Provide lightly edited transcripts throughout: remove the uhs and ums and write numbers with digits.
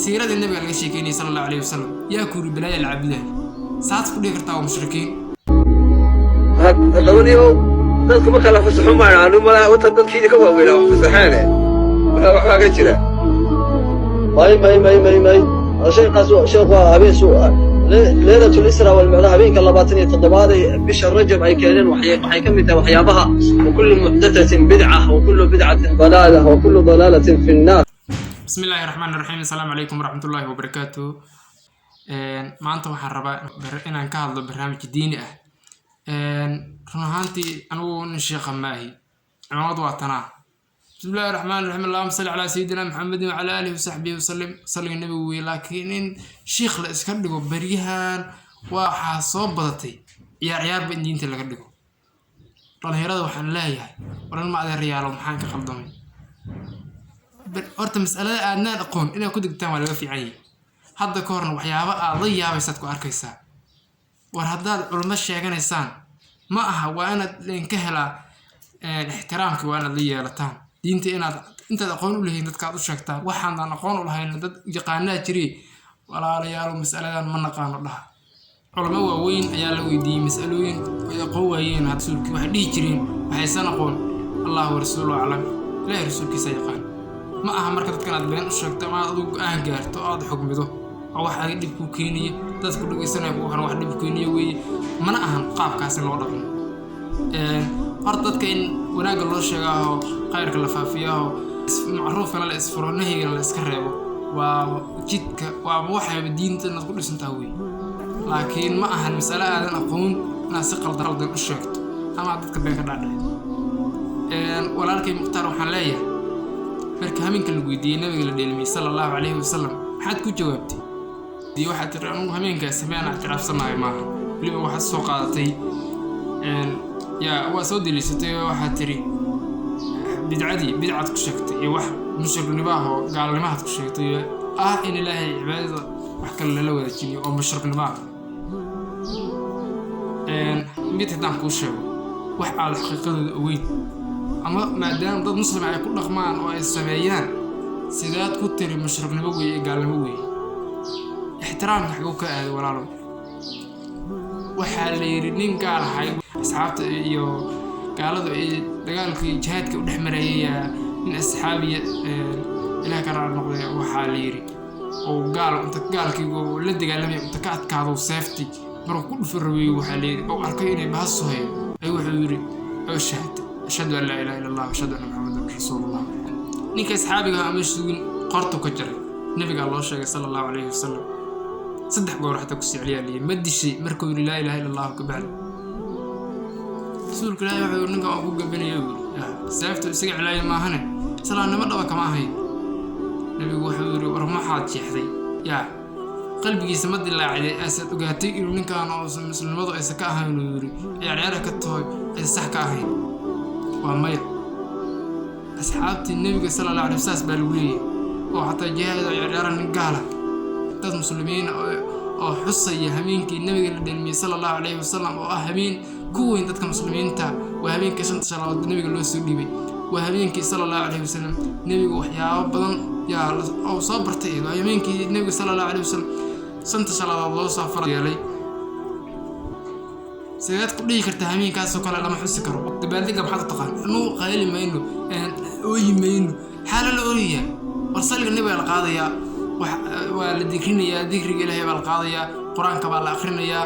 سيرة النبي عليه الشيكيني صلى الله عليه وسلم ياكل بلايا العبد ساعات كل يقطعوا مشركين هذولي dadku ma kala fasaxo maana ma wata dadkii ka waaweynaa wax fasaxaane waxa ka jira may sheekhu habeen soo leedatul isra wal mi'raj habeenka 27 bisha rajab ay keeneen waxay ka mid tahay waxyaabaha kullu muhdathatin bid'ah wa kullu bid'atin dalalah wa kullu dalalatin fi an-nar. Bismillahir Rahmanir Rahim. Assalamu alaykum warahmatullahi wabarakatuh. maanta waxaan rabaa inaan ka hadlo barnaamij diini ah run ahaantii anigu sheekh maahi cimaamad waa tanaa bismillahir rahmanir rahim allahumma salli ala sayyidina muhammadin wa ala alihi wa sahbihi wa sallim salli nabi wi laakiin in sheekh la iska dhigo bariyahan waxa soo badatay ciyaar diinta laga dhigo dhalinyarada waxaan leeyahay waran ma adeer yaalo maxaan ka qaldamay horta mas'alada aadnaan aqoon inay ku digtaan waa laga fiican yahay hadda ka horna waxyaabo aad la yaabaysaad ku arkaysaa war haddaad culimo sheeganaysaan ma aha waa inaad ka helaa ixtiraamka waa inaad la yeelataan diinta inaad intaad aqoon u leeyihiin dadkaad u sheegtaan waxaan aqoon u lahayn dad yaqaanaa jiray walaalayaal mas'aladan ma naqaano dhaha culimo waaweyn ayaa la weydiiyey mas'alooyin ay aqoon waayeen rasuulkii waxay dhihi jireen waxaysan aqoon allah wa rasuuluhu aclam ilaahay rasuulkiisa yaqaan ma aha marka dadkan aad been u sheegto ama aad ugu gaarto aad xukmido waxa ay dib ku keeniyay dadku dhageysanay waxaan wax dib ku keeniyay way mana ahan qaabkaas loo dhaqmo hor dadka in wanaag loo sheegayo khayrka la faafiyo macruufna la isfuro nahyiga la iska reebo waa jidka waa waxa diinta ku dhisantaa way laakiin ma ahan mas'ala aadan aqoon naas qaldan u sheegto ama dadka been ka dhaadhay walaalkay muqtar waxaan leeyahay marka haminka lagu weydiiyay nabiga la dheelmiyay sallallahu alayhi wasallam maxaad ku jawaabtay دي واحد ترى أنا همين كسمعنا اعتراف صناعي معه اللي هو واحد سوق عطي يا واسودي اللي ستي واحد تري بدعة كشكتي يا واحد مشرب نباهه قال لي ما هاد كشكتي إن الله عبادة وحكى له لو ذكي أو مشرب نباه بيت هدام كوشة واحد على الحقيقة وين أما ما دام ضد مسلم على كل رغمان أو السبعيان سيدات كتري مشرب نبوي قال نبوي احترامك حقوق ولاalo waxa la yiri nin gaar ahay asxaabta iyo gaaladu ay dagaalkii jihadka u dhaxmarayay in asxaabiya ila ka noqday waxa la yiri oo gaalkii la dagaalamay inta ka adkaado safety markuu ku dhufrayay waxa la yiri oo arkay inay baasohay ay wuxuu yiri ashhadu an la ilaha illa allah wa ashhadu anna muhammadan rasuulullah ninka asxaabiga ama sugin qorto ka jiray nabiga loo sheegay sallallahu alayhi wasallam صدق قول حتى كسي عليها لي مد الشيء مركو لا إله إلا الله كبال رسولك لا يحيو نقا أبوك بني يقول سيفتو سيق علي ما هنا سلا نمر كما هي نبي وحوري ورما حاد شيحدي يا قلبي سمد الله عليه أسد وقاتي إنه نكا أنا مسلم وضع إسكاها ينوري يعني عرك التوي إسحكاها ومايا أصحابتي النبي صلى الله عليه وسلم بالولية وحتى جهاد يعني نقاله dad muslimiin oo xusay habeenkii nabiga la dhalmiyay sallallahu alayhi wasallam oo habeen ku weyn dadka muslimiinta waa habeenkii shanta salaad nabiga loo soo dhibay waa habeenkii sallallahu alayhi wasallam nabiga waxyaabo badan yaa oo soo bartay habeenkii nabiga sallallahu alayhi wasallam shanta salaad loo soo faray sidaad ku dhigi kartaa habeenkaas oo kale lama xusi karo dabaaldiga maxaad taqaan inuu qayli mayno oo yimayno xaalad la oriya warsalka nabiga la qaadaya waa la dikrinayaa dikriga ilaahay baa la qaadayaa quraanka baa la akhrinayaa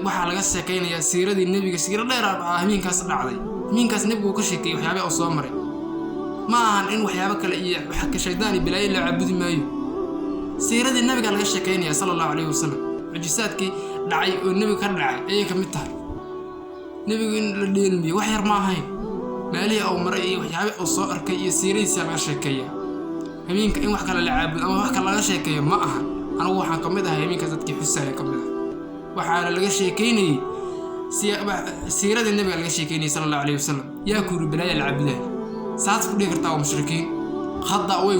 waxa laga sheekaynayaa siiradii nabiga siira dheer ah habeenkaas dhacday habeenkaas nabigu ka sheekay waxyaabo oo soo maray ma ahan in waxyaabo kale iyo waxa ka shaydaani bilaa la cabudi maayo siiradii nabiga laga sheekaynayaa sallallahu alayhi wasallam mujisaadkii dhacay oo nabiga ka dhacay ayay ka mid tahay nabigu in la dheelmiyo wax yar ma ahayn maalihi oo maray iyo waxyaabo oo soo arkay iyo siiradiisa laga sheekayaa habeenka in wax kale la caabud ama wax kale laga sheekeeyo ma aha anigu waxaan kamid ahay habeenka dadkii xusay kamid ah waxa laga sheekeynay siirada nabiga laga sheekeynay sallallahu alayhi wasallam yaa ku ribalay al-abd saad ku dhigi kartaa mushrikiin khada way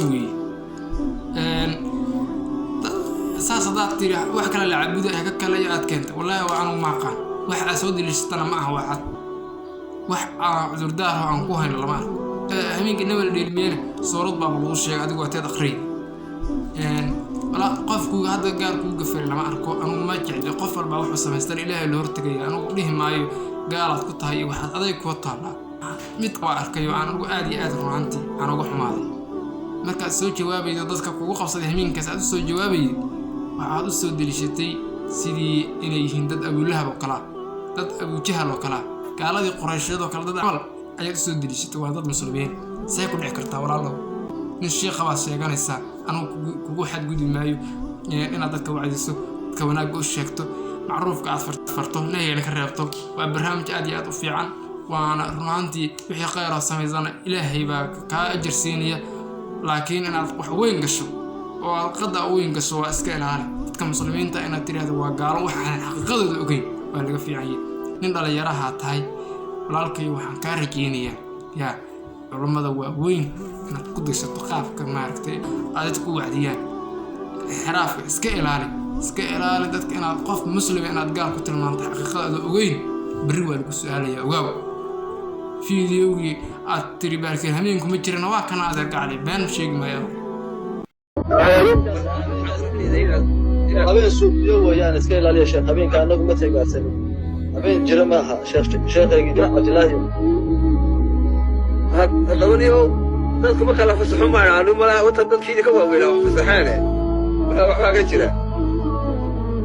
saasadaad tiri wax kale la caabudo ka kale aad keenta wallahi waa anu ma aqaan wax soo dilishtana ma aha wax cudurdaar aan ku hayno lama همين كنا ولا دير مين صورت بابلوش يعني أديك وقتها تقريب qofku hadda gaar ku gafay lama arko anigu ma jecli qof walba wuxuu samaystan ilaahay loo hortagay anigu dhihi maayo gaalaad ku tahay waxaad aday ku taala mid waa arkayo anigu aad iyo aad ruuxantii anigu xumaaday marka soo jawaabaydo dadka kugu qabsaday hamiinkaas aad soo jawaabayay waxaad u soo dilishatay sidii inay yihiin dad Abu Lahab oo kala dad Abu Jahl oo kala gaaladii Quraysheed oo kala dad amal ayaad soo dilishatay waa dad muslimiin say ku dhici kartaa walaalo nin sheekh baa sheeganaysa anigu kugu xad gudi maayo inaad dadka wacdiso dadka wanaag u sheegto macruufka aad farto nahayna ka reebto waa barnaamij aad iyo aad u fiican waana runaantii wixii khayr ah samaysana ilaahay baa ka ajir siinaya laakiin inaad wax weyn gasho oo qada weyn gasho waa iska ilaali dadka muslimiinta inaad tiraahdo waa gaalo wax aan xaqiiqadooda ogeyn waa laga fiican yahay nin dhalinyaraha tahay walaalkay waxaan ka rajeynayaa yaa culimada waa weyn inaad ku dashato qaabka maaragtay aad ku wacdiyaan xiraafka iska ilaali dadka inaad qof muslim inaad gaal ku tilmaanto xaqiiqadooda ogeyn bari waa lagu su'aalayaa ogaaw fiidiyowgii aad tiri baalkeen hameenku ma jirana waa kana adeer gacli been sheegi maayo habeen suuqiyo weeyaan iska ilaaliya sheekh habeenka anagu ma tagaasan habeen jira maaha sheekhaygii Cabdilaahi hadabaniyo dadku ma kala fasaxo maayaan malaa wata dadkii ka waaweynaa wax fasaxaane waxa ka jira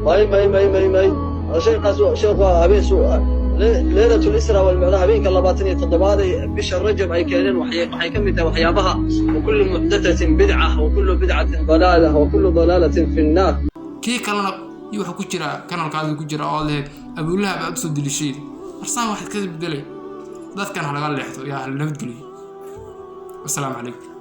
may sheekh waa habeen suuqa ليلة الإسراء والمعراج هبينك الله باطنية الضباطي بشهر رجب أي كائن وحي كمتها وحيابها وكل محدثة بدعة وكل بدعة ضلالة وكل ضلالة في النار كي كلنا يوحى كجرا كان القاضي كجرا الله أبو لهب أبسط للشيء أرسام واحد كذب دلي ذات كان على قال لحظة يا هل نبت قلي والسلام عليكم